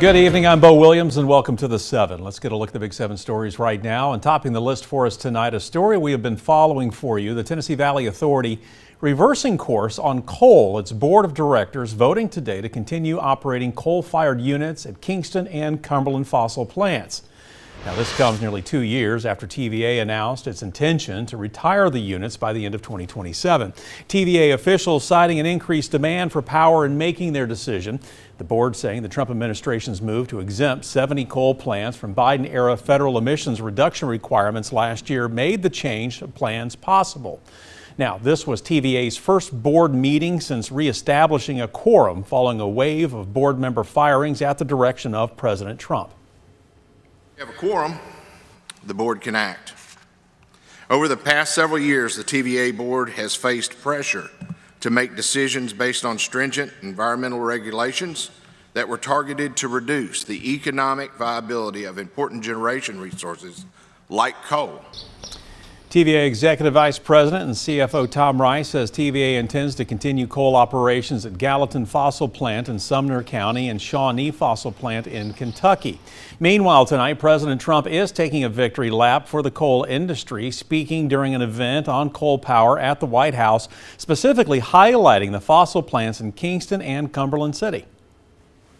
Good evening, I'm Bo Williams and welcome to the 7. Let's get a look at the Big 7 stories right now. And topping the list for us tonight, a story we have been following for you. The Tennessee Valley Authority reversing course on coal. Its board of directors voting today to continue operating coal-fired units at Kingston and Cumberland fossil plants. Now this comes nearly 2 years after TVA announced its intention to retire the units by the end of 2027. TVA officials citing an increased demand for power in making their decision. The board saying the Trump administration's move to exempt 70 coal plants from Biden-era federal emissions reduction requirements last year made the change of plans possible. Now, this was TVA's first board meeting since reestablishing a quorum following a wave of board member firings at the direction of President Trump. If you have a quorum, the board can act. Over the past several years, the TVA board has faced pressure to make decisions based on stringent environmental regulations that were targeted to reduce the economic viability of important generation resources like coal. TVA Executive Vice President and CFO Tom Rice says TVA intends to continue coal operations at Gallatin Fossil Plant in Sumner County and Shawnee Fossil Plant in Kentucky. Meanwhile, tonight, President Trump is taking a victory lap for the coal industry, speaking during an event on coal power at the White House, specifically highlighting the fossil plants in Kingston and Cumberland City.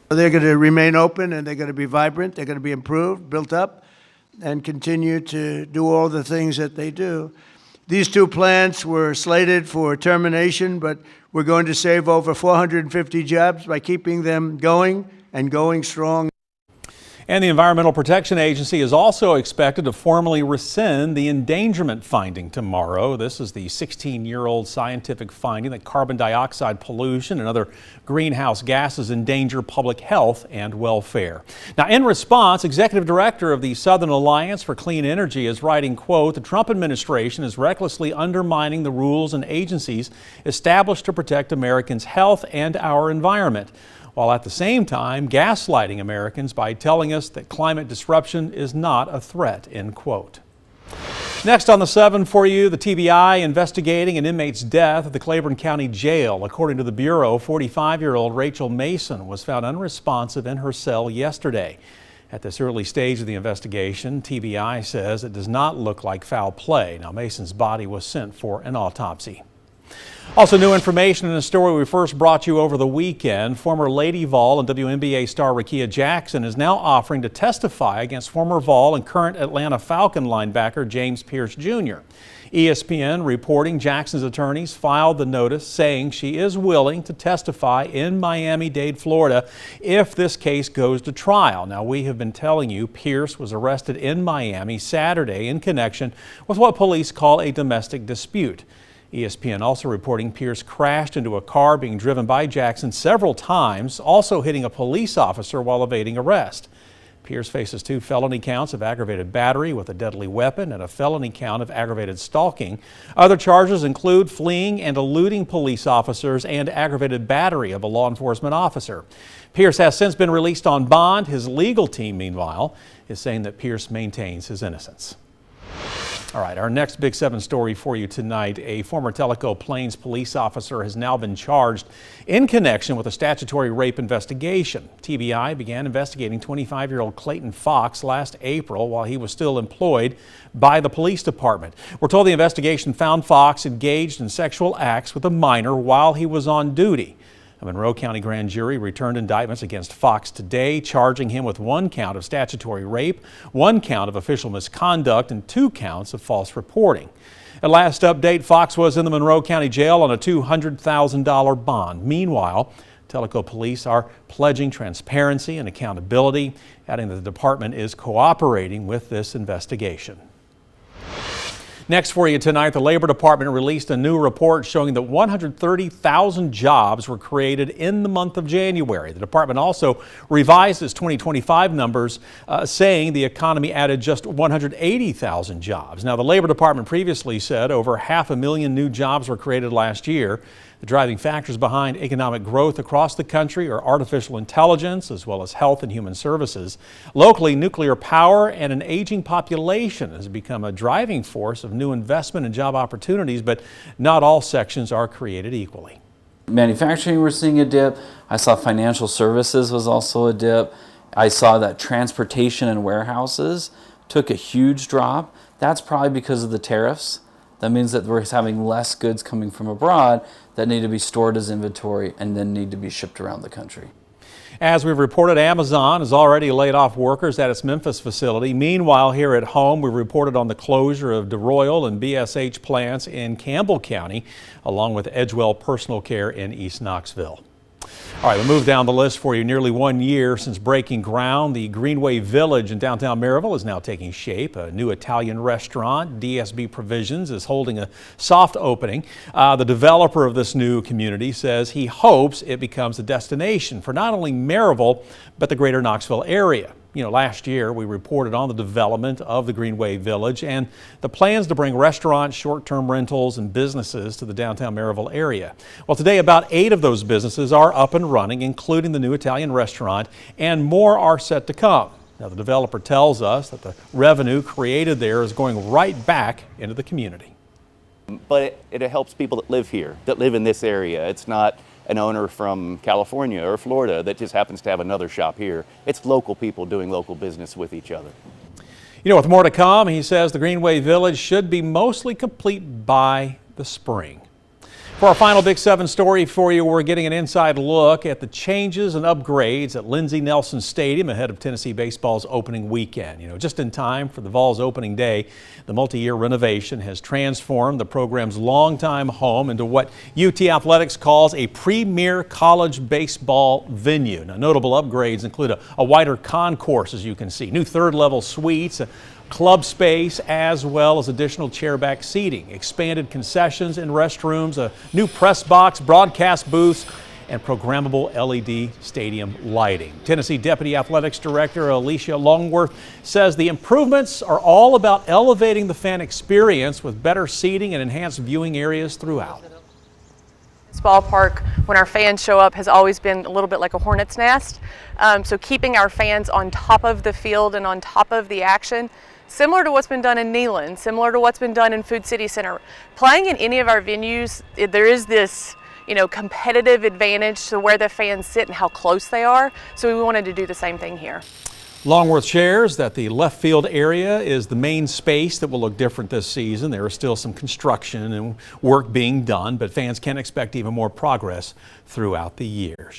They're going to remain open and they're going to be vibrant. They're going to be improved, built up, and continue to do all the things that they do. These two plants were slated for termination, but we're going to save over 450 jobs by keeping them going and going strong. And the Environmental Protection Agency is also expected to formally rescind the endangerment finding tomorrow. This is the 16-year-old scientific finding that carbon dioxide pollution and other greenhouse gases endanger public health and welfare. Now, in response, Executive Director of the Southern Alliance for Clean Energy is writing, quote, "The Trump administration is recklessly undermining the rules and agencies established to protect Americans' health and our environment, while at the same time gaslighting Americans by telling us that climate disruption is not a threat," end quote. Next on the 7 for you, the TBI investigating an inmate's death at the Claiborne County Jail. According to the Bureau, 45-year-old Rachel Mason was found unresponsive in her cell yesterday. At this early stage of the investigation, TBI says it does not look like foul play. Now, Mason's body was sent for an autopsy. Also, new information in a story we first brought you over the weekend. Former Lady Vol and WNBA star Rickea Jackson is now offering to testify against former Vol and current Atlanta Falcon linebacker James Pearce Jr. ESPN reporting Jackson's attorneys filed the notice saying she is willing to testify in Miami-Dade, Florida, if this case goes to trial. Now, we have been telling you Pearce was arrested in Miami Saturday in connection with what police call a domestic dispute. ESPN also reporting Pearce crashed into a car being driven by Jackson several times, also hitting a police officer while evading arrest. Pearce faces 2 felony counts of aggravated battery with a deadly weapon and a felony count of aggravated stalking. Other charges include fleeing and eluding police officers and aggravated battery of a law enforcement officer. Pearce has since been released on bond. His legal team, meanwhile, is saying that Pearce maintains his innocence. All right, our next Big 7 story for you tonight. A former Tellico Plains police officer has now been charged in connection with a statutory rape investigation. TBI began investigating 25-year-old Clayton Fox last April while he was still employed by the police department. We're told the investigation found Fox engaged in sexual acts with a minor while he was on duty. A Monroe County grand jury returned indictments against Fox today, charging him with 1 count of statutory rape, 1 count of official misconduct, and 2 counts of false reporting. At last update, Fox was in the Monroe County Jail on a $200,000 bond. Meanwhile, Tellico police are pledging transparency and accountability, adding that the department is cooperating with this investigation. Next for you tonight, the Labor Department released a new report showing that 130,000 jobs were created in the month of January. The department also revised its 2025 numbers, saying the economy added just 180,000 jobs. Now, the Labor Department previously said over 500,000 new jobs were created last year. The driving factors behind economic growth across the country are artificial intelligence as well as health and human services. Locally, nuclear power and an aging population has become a driving force of new investment and job opportunities, but not all sections are created equally. Manufacturing, we're seeing a dip. I saw financial services was also a dip. I saw that transportation and warehouses took a huge drop. That's probably because of the tariffs. That means that we're having less goods coming from abroad that need to be stored as inventory and then need to be shipped around the country. As we've reported, Amazon has already laid off workers at its Memphis facility. Meanwhile, here at home, we reported on the closure of DeRoyal and BSH plants in Campbell County, along with Edgewell Personal Care in East Knoxville. All right, we'll move down the list for you. Nearly 1 year since breaking ground, the Greenway Village in downtown Maryville is now taking shape. A new Italian restaurant, DSB Provisions, is holding a soft opening. The developer of this new community says he hopes it becomes a destination for not only Maryville, but the greater Knoxville area. You know, last year we reported on the development of the Greenway Village and the plans to bring restaurants, short-term rentals, and businesses to the downtown Maryville area. Well, today about 8 of those businesses are up and running, including the new Italian restaurant, and more are set to come. Now, the developer tells us that the revenue created there is going right back into the community. But it helps people that live here, that live in this area. It's not an owner from California or Florida that just happens to have another shop here. It's local people doing local business with each other. You know, with more to come, he says the Greenway Village should be mostly complete by the spring. For our final Big 7 story for you, we're getting an inside look at the changes and upgrades at Lindsey Nelson Stadium ahead of Tennessee baseball's opening weekend. You know, just in time for the Vols opening day, the multi-year renovation has transformed the program's longtime home into what UT Athletics calls a premier college baseball venue. Now, notable upgrades include a wider concourse, as you can see, new third-level suites, club space, as well as additional chairback seating, expanded concessions and restrooms, a new press box, broadcast booths, and programmable LED stadium lighting. Tennessee Deputy Athletics Director Alicia Longworth says the improvements are all about elevating the fan experience with better seating and enhanced viewing areas throughout. This ballpark, when our fans show up, has always been a little bit like a hornet's nest. So keeping our fans on top of the field and on top of the action, similar to what's been done in Neyland, similar to what's been done in Food City Center. Playing in any of our venues, there is this, competitive advantage to where the fans sit and how close they are. So we wanted to do the same thing here. Longworth shares that the left field area is the main space that will look different this season. There is still some construction and work being done, but fans can expect even more progress throughout the year.